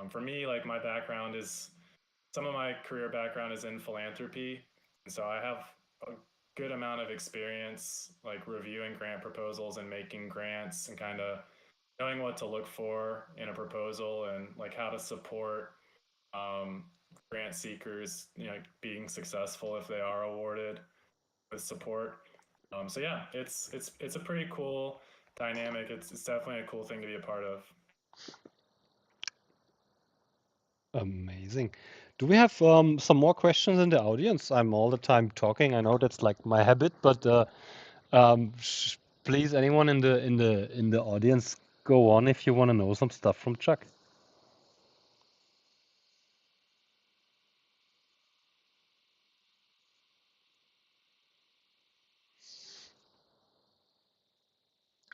For me, my background is, some of my career background is in philanthropy. And so I have a good amount of experience reviewing grant proposals and making grants and kind of knowing what to look for in a proposal and how to support grant seekers, being successful if they are awarded with support. So yeah, it's a pretty cool dynamic. It's definitely a cool thing to be a part of. Amazing. Do we have some more questions in the audience? I'm all the time talking. I know that's like my habit, but please, anyone in the audience, go on if you want to know some stuff from Chuck.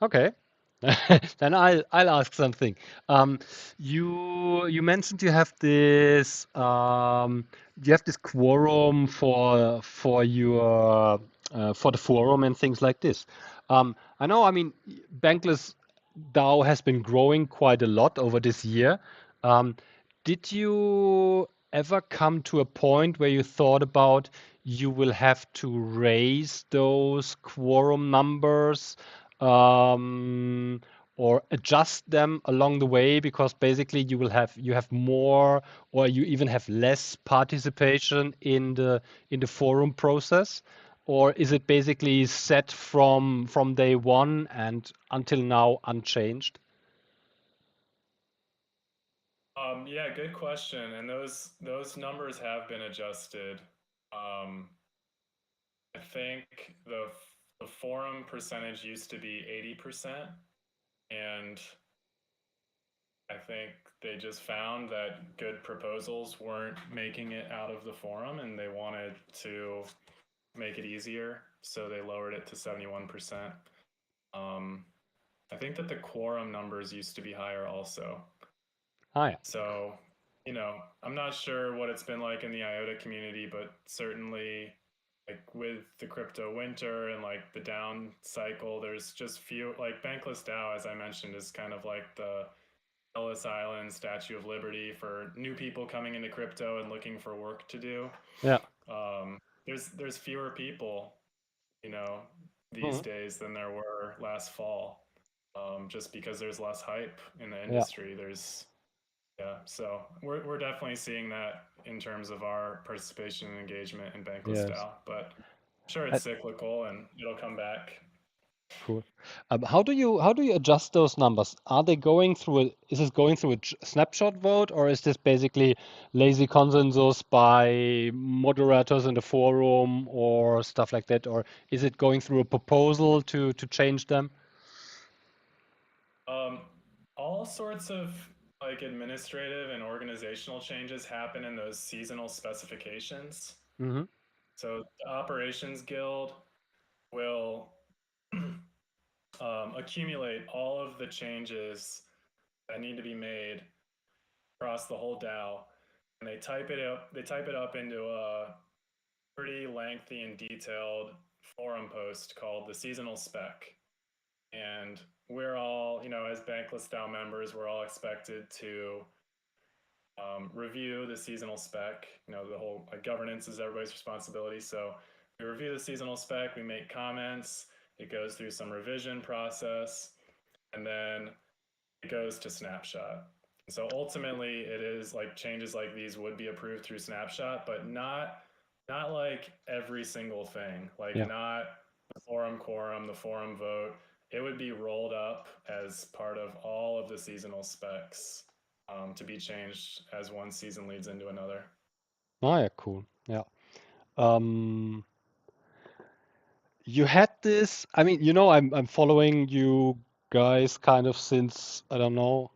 Okay. Then I'll ask something. You mentioned you have this quorum for your for the forum and things like this. I know. I mean, Bankless DAO has been growing quite a lot over this year. Did you ever come to a point where you thought about you will have to raise those quorum numbers? or adjust them along the way, because basically you have more, or you even have less participation in the forum process? Or is it basically set from day one and until now unchanged? Yeah, good question. And those numbers have been adjusted. Um, I think the forum percentage used to be 80%, and I think they just found that good proposals weren't making it out of the forum, and they wanted to make it easier, so they lowered it to 71%. I think that the quorum numbers used to be higher also. Yeah. So, I'm not sure what it's been like in the IOTA community, but certainly like with the crypto winter and like the down cycle, there's just few, like BanklessDAO, as I mentioned, is kind of like the Ellis Island Statue of Liberty for new people coming into crypto and looking for work to do. Yeah. There's fewer people, you know, these Mhm. days than there were last fall, just because there's less hype in the Yeah. industry. So we're definitely seeing that in terms of our participation and engagement in Bankless Yes. DAO, but I'm sure I- it's cyclical and it'll come back. Cool. How do you adjust those numbers? Are they going through is this going through a snapshot vote, or is this basically lazy consensus by moderators in the forum or stuff like that? Or is it going through a proposal to change them? All sorts of like administrative and organizational changes happen in those seasonal specifications. Mm-hmm. So the Operations Guild will accumulate all of the changes that need to be made across the whole DAO, and they type it up. They type it up into a pretty lengthy and detailed forum post called the seasonal spec. And we're all, as Bankless DAO members, we're all expected to review the seasonal spec. The whole governance is everybody's responsibility. So we review the seasonal spec, we make comments, it goes through some revision process, and then it goes to snapshot. So ultimately, it is like changes like these would be approved through snapshot, but not like every single thing, like Yeah. not the forum quorum, the forum vote. It would be rolled up as part of all of the seasonal specs, to be changed as one season leads into another. Oh, yeah, cool. Yeah. Um, you had this, I mean, I'm following you guys kind of since, I don't know,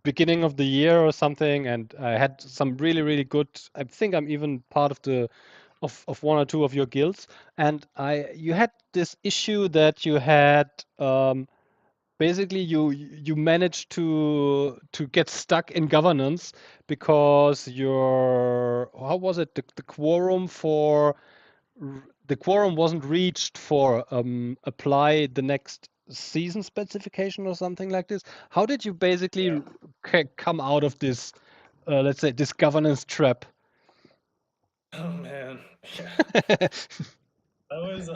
beginning of the year or something, and I had some really, really good. I think I'm even part of the of one or two of your guilds, and you had this issue that you had basically you managed to get stuck in governance because your how was it the quorum for the quorum wasn't reached for apply the next season specification or something like this. How did you basically come out of this, let's say, this governance trap? Oh man, yeah, that was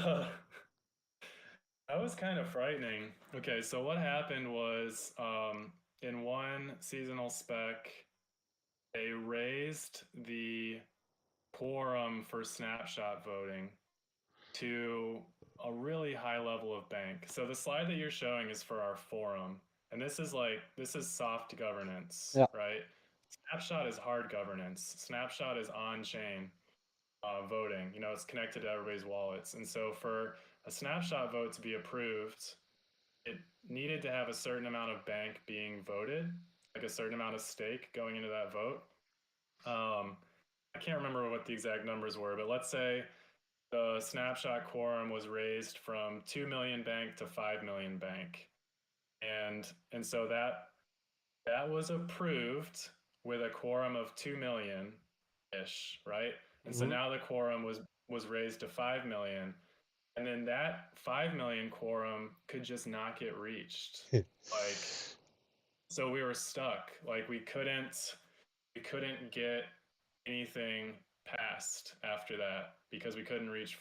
that was kind of frightening. Okay, so what happened was, in one seasonal spec, they raised the quorum for snapshot voting to a really high level of bank. So the slide that you're showing is for our forum, and this is soft governance, Yeah. right? Snapshot is hard governance. Snapshot is on chain voting. It's connected to everybody's wallets, and so for a snapshot vote to be approved, it needed to have a certain amount of bank being voted, like a certain amount of stake going into that vote. I can't remember what the exact numbers were, but let's say the snapshot quorum was raised from 2 million bank to 5 million bank. And so that was approved with a quorum of 2 million ish, right? And so Mhm. now the quorum was raised to 5 million, and then that 5 million quorum could just not get reached. Like, so we were stuck. Like we couldn't get anything passed after that because we couldn't reach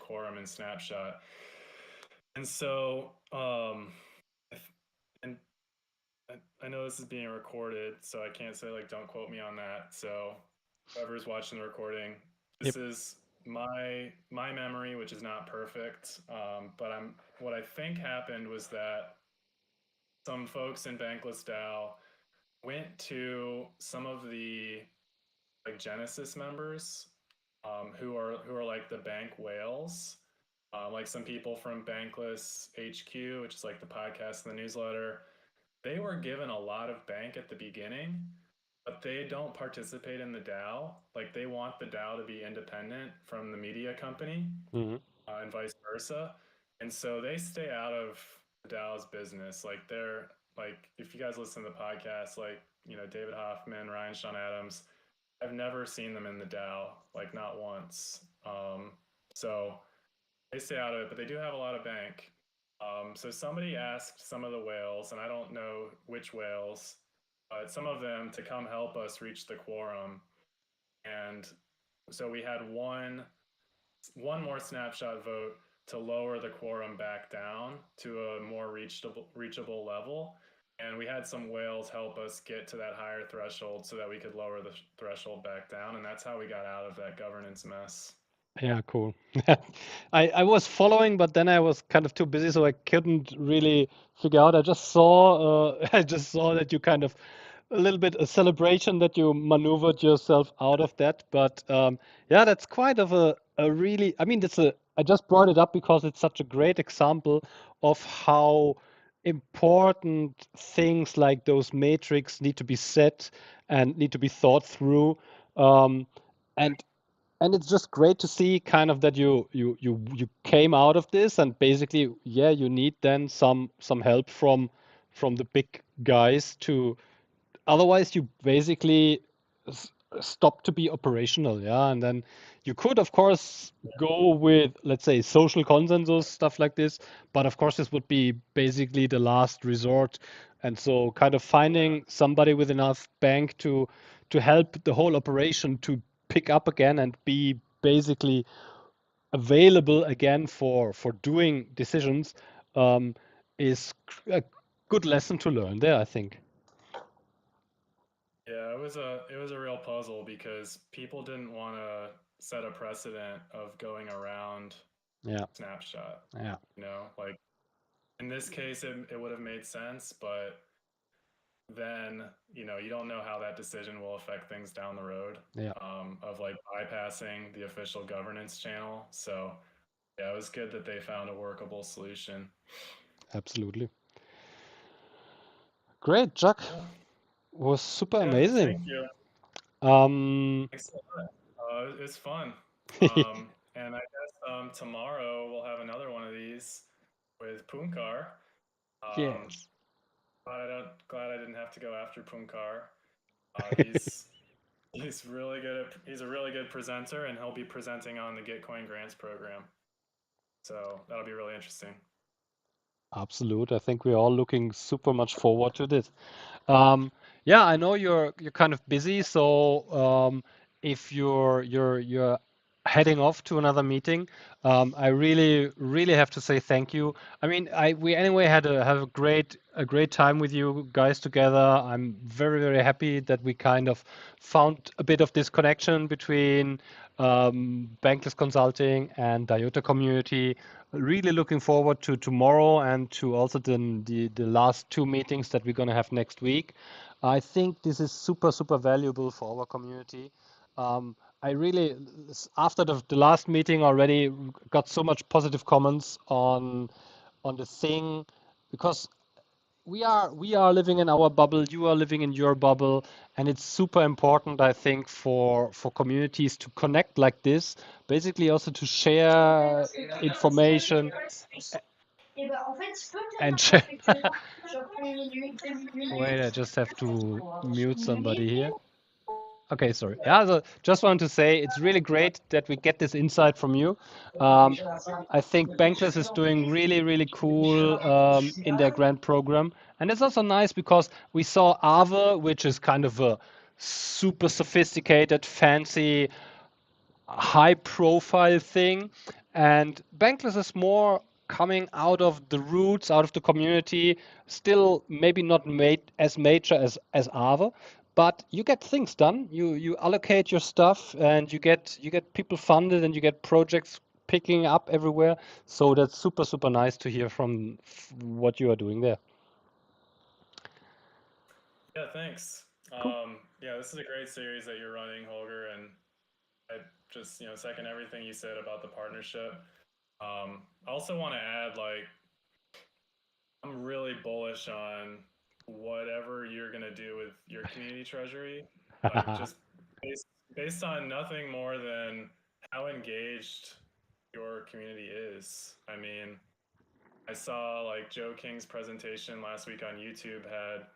quorum and snapshot. And so and I know this is being recorded, so I can't say like don't quote me on that. So whoever's watching the recording, this is my memory, which is not perfect. But what I think happened was that some folks in BanklessDAO went to some of the like Genesis members, who are like the bank whales, like some people from Bankless HQ, which is like the podcast and the newsletter. They were given a lot of bank at the beginning, but they don't participate in the DAO. Like they want the DAO to be independent from the media company, and vice versa. And so they stay out of the DAO's business. Like they're like, if you guys listen to the podcast, like, David Hoffman, Ryan Sean Adams, I've never seen them in the DAO, like not once. So they stay out of it, but they do have a lot of bank. So somebody asked some of the whales, and I don't know which whales, but some of them to come help us reach the quorum. And so we had one more snapshot vote to lower the quorum back down to a more reachable level. And we had some whales help us get to that higher threshold so that we could lower the threshold back down. And that's how we got out of that governance mess. Yeah, cool. I was following, but then I was kind of too busy, so I couldn't really figure out. I just saw I just saw that you kind of a little bit a celebration that you maneuvered yourself out of that. But yeah, that's quite of a really, I mean, I just brought it up because it's such a great example of how important things like those metrics need to be set and need to be thought through. And and it's just great to see kind of that you came out of this, and basically, yeah, you need then some help from the big guys to, otherwise you basically stop to be operational. Yeah, and then you could of course go with, let's say, social consensus, stuff like this, but of course this would be basically the last resort. And so kind of finding somebody with enough bank to help the whole operation to pick up again and be basically available again for doing decisions, is a good lesson to learn there, I think. Yeah, it was a real puzzle because people didn't want to set a precedent of going around Yeah, snapshot. yeah, Like in this case, it would have made sense, but then you don't know how that decision will affect things down the road, yeah. of like bypassing the official governance channel. So yeah, it was good that they found a workable solution. Absolutely. Great, Chuck. Yeah, Was super yeah, amazing. thank you. Um, Thanks a lot. It's fun. And I guess tomorrow we'll have another one of these with Punkar. Um, yes. glad I didn't have to go after Punkar. He's really good. He's a really good presenter, and he'll be presenting on the Gitcoin Grants program. So that'll be really interesting. Absolute. I think we're all looking super much forward to this. Yeah, I know you're kind of busy, so if you're heading off to another meeting, I really have to say thank you. I mean, we anyway had have a great time with you guys together. I'm very happy that we kind of found a bit of this connection between Bankless Consulting and the IOTA community. Really looking forward to tomorrow and to also the last two meetings that we're going to have next week. I think this is super valuable for our community. I really, after the last meeting already, got so much positive comments on the thing, because we are living in our bubble, you are living in your bubble, and it's super important, I think, for communities to connect like this, basically also to share information and share. Wait, I just have to mute somebody here. Okay, sorry. Yeah, so just want to say it's really great that we get this insight from you. I think Bankless is doing really cool in their grant program. And it's also nice because we saw Aave, which is kind of a super sophisticated, fancy, high profile thing. And Bankless is more coming out of the roots, out of the community, still maybe not made as major as Aave, but you get things done. You allocate your stuff, and you get people funded, and you get projects picking up everywhere. So that's super nice to hear from what you are doing there. Yeah, thanks. Cool. Yeah, this is a great series that you're running, Holger, and I just second everything you said about the partnership. I also want to add, like, I'm really bullish on whatever you're gonna do with your community treasury, like just based on nothing more than how engaged your community is. I mean, I saw like Joe King's presentation last week on YouTube had,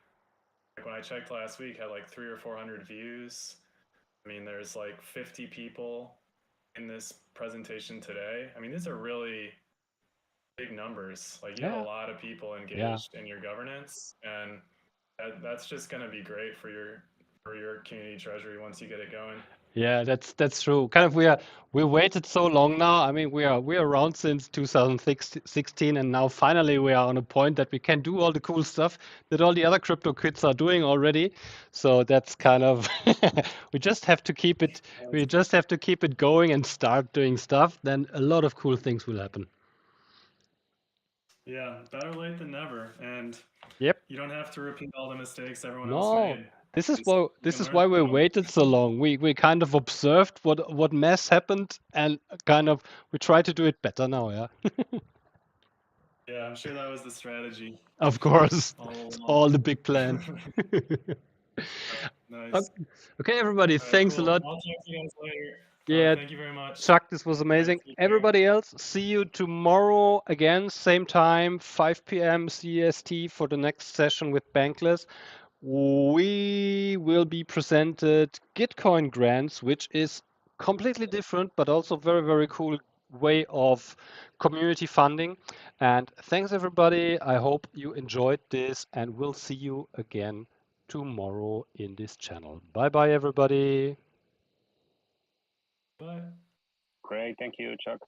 like, when I checked last week, had like 300 or 400 views. I mean, there's like 50 people in this presentation today. I mean, these are really big numbers. Like, you have a lot of people engaged in your governance, and that's just going to be great for your community treasury once you get it going. Yeah, that's true. Kind of we waited so long now. I mean, we're around since 2016, and now finally we are on a point that we can do all the cool stuff that all the other crypto kids are doing already. So that's kind of we just have to keep it. We just have to keep it going and start doing stuff. Then a lot of cool things will happen. Yeah, better late than never. And Yep. you don't have to repeat all the mistakes everyone else No, made. this is Just, why you this can is learn why we from them. waited so long. We kind of observed what mess happened, and kind of we try to do it better now. Yeah. Yeah, I'm sure that was the strategy Of course, all it's along. all the big plan. Nice. Okay, everybody, All right, thanks a cool. lot. I'll talk to you guys later. Yeah, Thank you very much. Chuck, this was All right, amazing. take care. Everybody else, see you tomorrow again, same time, 5 p.m. CEST for the next session with Bankless. We will be presented Gitcoin grants, which is completely different, but also very cool way of community funding. And thanks, everybody. I hope you enjoyed this, and we'll see you again tomorrow in this channel. Bye, everybody. Bye. Great. Thank you, Chuck.